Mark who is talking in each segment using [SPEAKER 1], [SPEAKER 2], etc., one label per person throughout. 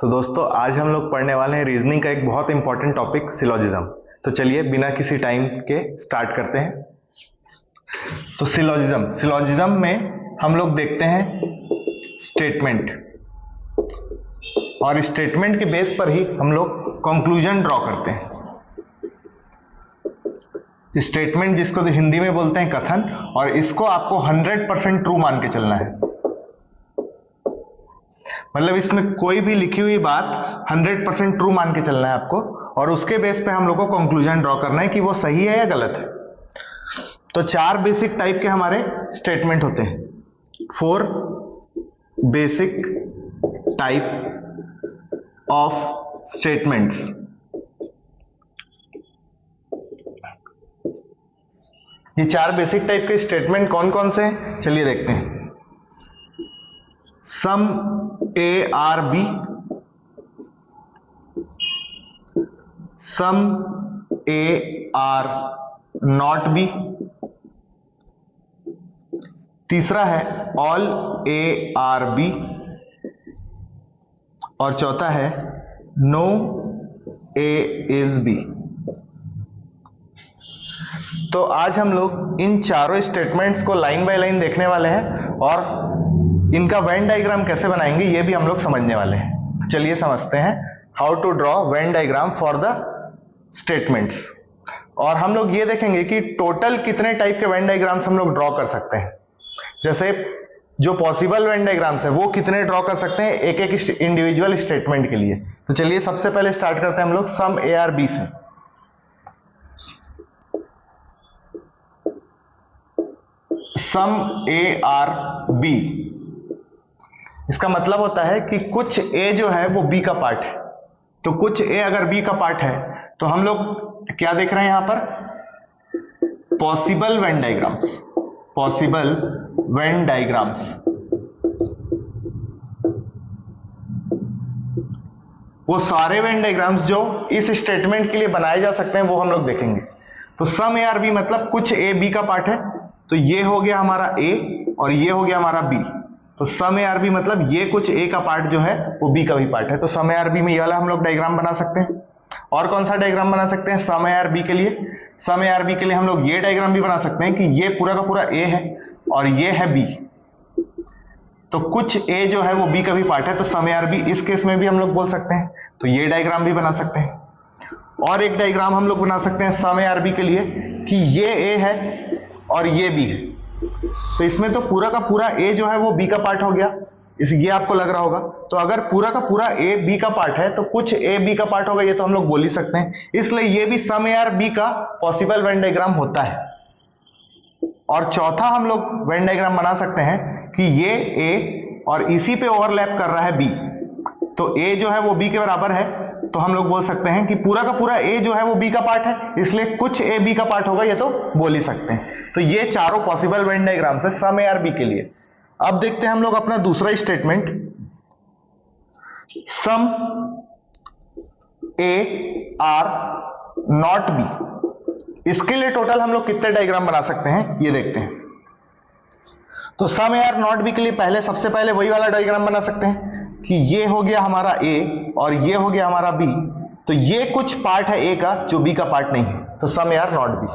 [SPEAKER 1] तो दोस्तों आज हम लोग पढ़ने वाले हैं रीजनिंग का एक बहुत इंपॉर्टेंट टॉपिक सिलोजिज्म। तो चलिए बिना किसी टाइम के स्टार्ट करते हैं। तो सिलोजिज्म में हम लोग देखते हैं स्टेटमेंट, और स्टेटमेंट के बेस पर ही हम लोग कंक्लूजन ड्रॉ करते हैं। स्टेटमेंट जिसको तो हिंदी में बोलते हैं कथन, और इसको आपको 100% ट्रू मान के चलना है। मतलब इसमें कोई भी लिखी हुई बात 100% ट्रू मान के चलना है आपको, और उसके बेस पे हम लोग को कंक्लूजन ड्रॉ करना है कि वो सही है या गलत है। तो चार बेसिक टाइप के हमारे स्टेटमेंट होते हैं, 4 बेसिक टाइप ऑफ स्टेटमेंट्स। ये चार बेसिक टाइप के स्टेटमेंट कौन कौन से हैं, चलिए देखते हैं। Some A are B, some A are not B, तीसरा है ऑल ए आर बी, और चौथा है नो ए इज बी। तो आज हम लोग इन चारों स्टेटमेंट्स को लाइन बाय लाइन देखने वाले हैं, और इनका वेन डायग्राम कैसे बनाएंगे ये भी हम लोग समझने वाले हैं। तो चलिए समझते हैं how to draw Venn diagram for the statements. और हम लोग ये देखेंगे कि टोटल कितने टाइप के वेन डायग्राम्स हम लोग ड्रॉ कर सकते हैं। जैसे जो पॉसिबल वेन डायग्राम्स है वो कितने ड्रॉ कर सकते हैं एक एक इंडिविजुअल स्टेटमेंट के लिए। तो चलिए सबसे पहले स्टार्ट करते हैं हम लोग सम ए आर बी से। सम ए आर बी, इसका मतलब होता है कि कुछ ए जो है वो बी का पार्ट है। तो कुछ ए अगर बी का पार्ट है तो हम लोग क्या देख रहे हैं यहां पर, possible Venn diagrams. Possible Venn diagrams वो सारे वेन डायग्राम्स जो इस स्टेटमेंट के लिए बनाए जा सकते हैं वो हम लोग देखेंगे। तो सम ए आर बी मतलब कुछ ए बी का पार्ट है, तो ये हो गया हमारा ए और ये हो गया हमारा बी। तो सम ए आर बी मतलब ये कुछ ए का पार्ट जो है वो बी का भी पार्ट है। तो सम ए आर बी में ये वाला हम लोग डायग्राम बना सकते हैं। और कौन सा डायग्राम बना सकते हैं सम ए आर बी के लिए? सम ए आर बी के लिए हम लोग ये डायग्राम भी बना सकते हैं कि ये पूरा का पूरा ए है और ये है बी। तो कुछ ए जो है वो बी का भी पार्ट है, तो सम ए आर बी इस केस में भी हम लोग बोल सकते हैं। तो ये डायग्राम भी बना सकते हैं। और एक डायग्राम हम लोग बना सकते हैं सम ए आर बी के लिए कि ये ए है और ये बी है। तो इसमें तो पूरा का पूरा ए जो है वो बी का पार्ट हो गया, ये आपको लग रहा होगा। तो अगर पूरा का पूरा ए बी का पार्ट है तो कुछ ए बी का पार्ट होगा, ये तो हम लोग बोल ही सकते हैं। इसलिए ये भी सम ए आर बी का पॉसिबल वेन डायग्राम होता है। और चौथा हम लोग वेन डायग्राम बना सकते हैं कि ये ए और इसी पे ओवरलैप कर रहा है बी। तो ए जो है वो बी के बराबर है, तो हम लोग बोल सकते हैं कि पूरा का पूरा ए जो है वो बी का पार्ट है, इसलिए कुछ ए बी का पार्ट होगा, ये तो बोल ही सकते हैं। तो ये चारों पॉसिबल वेन डायग्राम्स है सम ए आर बी के लिए। अब देखते हैं हम लोग अपना दूसरा statement, some A are not B. इसके लिए टोटल हम लोग कितने डायग्राम बना सकते हैं ये देखते हैं। तो some A are not B के लिए पहले सबसे पहले वही वाला डायग्राम बना सकते हैं कि ये हो गया हमारा ए और ये हो गया हमारा बी। तो ये कुछ पार्ट है ए का जो बी का पार्ट नहीं है, तो some A are not B.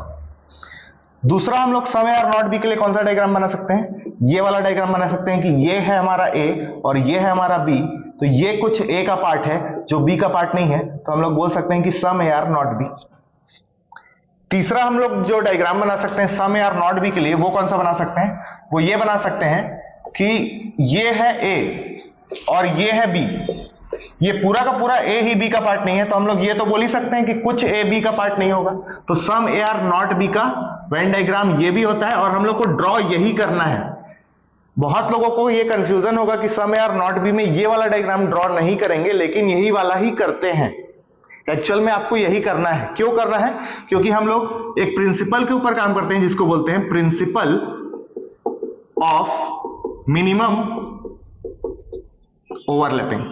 [SPEAKER 1] दूसरा हम लोग सम ए आर नॉट बी के लिए कौन सा डायग्राम बना सकते हैं, ये वाला डायग्राम बना सकते हैं कि ये है हमारा ए और ये है हमारा बी। तो ये कुछ ए का पार्ट है जो बी का पार्ट नहीं है, तो हम लोग बोल सकते हैं कि सम ए आर नॉट बी। तीसरा हम लोग जो डायग्राम बना सकते हैं some A are not B के लिए, वो कौन सा बना सकते हैं, वो ये बना सकते हैं कि ये है ए और ये है बी। ये पूरा का पूरा ए ही बी का पार्ट नहीं है, तो हम लोग ये तो बोल ही सकते हैं कि कुछ ए बी का पार्ट नहीं होगा। तो some A are not B का वेन डायग्राम ये भी होता है, और हम लोग को ड्रॉ यही करना है। बहुत लोगों को ये कंफ्यूजन होगा कि सम ए आर नॉट बी में ये वाला डायग्राम ड्रॉ नहीं करेंगे, लेकिन यही वाला ही करते हैं। एक्चुअल में आपको यही करना है। क्यों करना है? क्योंकि हम लोग एक प्रिंसिपल के ऊपर काम करते हैं जिसको बोलते हैं प्रिंसिपल ऑफ मिनिमम ओवरलैपिंग।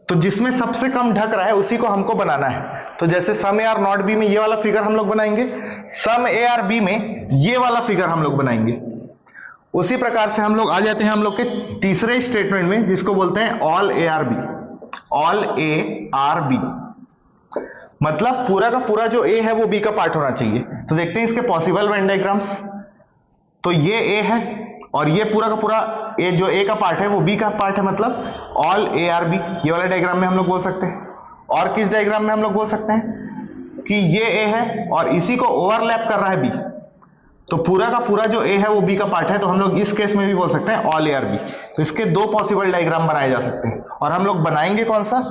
[SPEAKER 1] तो जिसमें सबसे कम ढक रहा है उसी को हमको बनाना है। तो जैसे सम ए आर नॉट बी में ये वाला फिगर हम लोग बनाएंगे, सम ए आर बी में ये वाला फिगर हम लोग बनाएंगे। उसी प्रकार से हम लोग आ जाते हैं हम लोग के तीसरे स्टेटमेंट में, जिसको बोलते हैं all A are B. All A are B मतलब पूरा का पूरा जो ए है वो बी का पार्ट होना चाहिए। तो देखते हैं इसके पॉसिबल वेन डायग्राम्स। तो ये ए है और ये पूरा का पूरा ए जो ए का पार्ट है वो बी का पार्ट है, मतलब ऑल ए आर बी। ये वाले डायग्राम में हम लोग बोल सकते हैं। और किस डायग्राम में हम लोग बोल सकते हैं कि ये ए है और इसी को ओवरलैप कर रहा है बी, तो पूरा का पूरा जो ए है वो बी का पार्ट है, तो हम लोग इस केस में भी बोल सकते हैं ऑल ए आर बी। तो इसके दो पॉसिबल डायग्राम बनाए जा सकते हैं और हम लोग बनाएंगे कौन सा,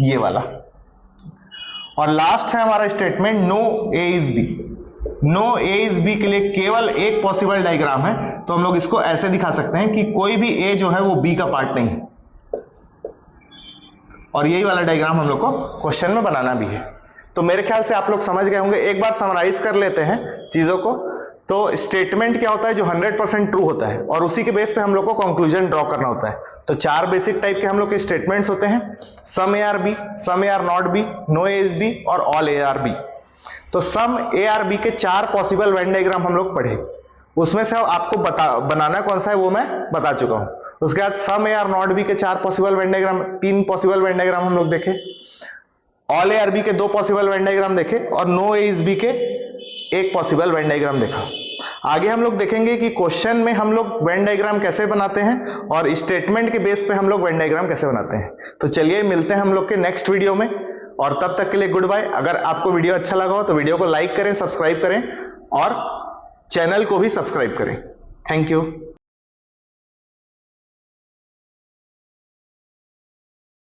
[SPEAKER 1] ये वाला। और लास्ट है हमारा statement no A is B. No A is B के लिए केवल एक पॉसिबल डायग्राम है, तो हम लोग इसको ऐसे दिखा सकते हैं कि कोई भी ए जो है वो बी का पार्ट नहीं है। और यही वाला डायग्राम हम लोग को क्वेश्चन में बनाना भी है। तो मेरे ख्याल से आप लोग समझ गए होंगे। एक बार समराइज कर लेते हैं चीजों को। तो स्टेटमेंट क्या होता है, जो 100% ट्रू होता है और उसी के बेस पे हम लोग को कंक्लूजन ड्रॉ करना होता है। तो चार बेसिक टाइप के हम लोग के स्टेटमेंट्स होते हैं, some A are B, some A are not B, no A is B और ऑल ए आर बी। तो सम ए आर बी के चार पॉसिबल वेन डायग्राम हम लोग पढ़े, उसमें से आपको बनाना कौन सा है वो मैं बता चुका हूं। उसके बाद सम ए आर नॉट बी के चार पॉसिबल वेन डायग्राम, तीन पॉसिबल वेन डायग्राम हम लोग देखे। ऑल ए आर बी के दो पॉसिबल वेन डायग्राम देखे और नो ए इज बी के एक पॉसिबल वेन डायग्राम देखा। आगे हम लोग देखेंगे कि क्वेश्चन में हम लोग वेन डायग्राम कैसे बनाते हैं और स्टेटमेंट के बेस पे हम लोग वेन डायग्राम कैसे बनाते हैं। तो चलिए मिलते हैं हम लोग के नेक्स्ट वीडियो में, और तब तक के लिए गुड बाय। अगर आपको वीडियो अच्छा लगा हो तो वीडियो को लाइक करें, सब्सक्राइब करें और चैनल को भी सब्सक्राइब करें। Thank you.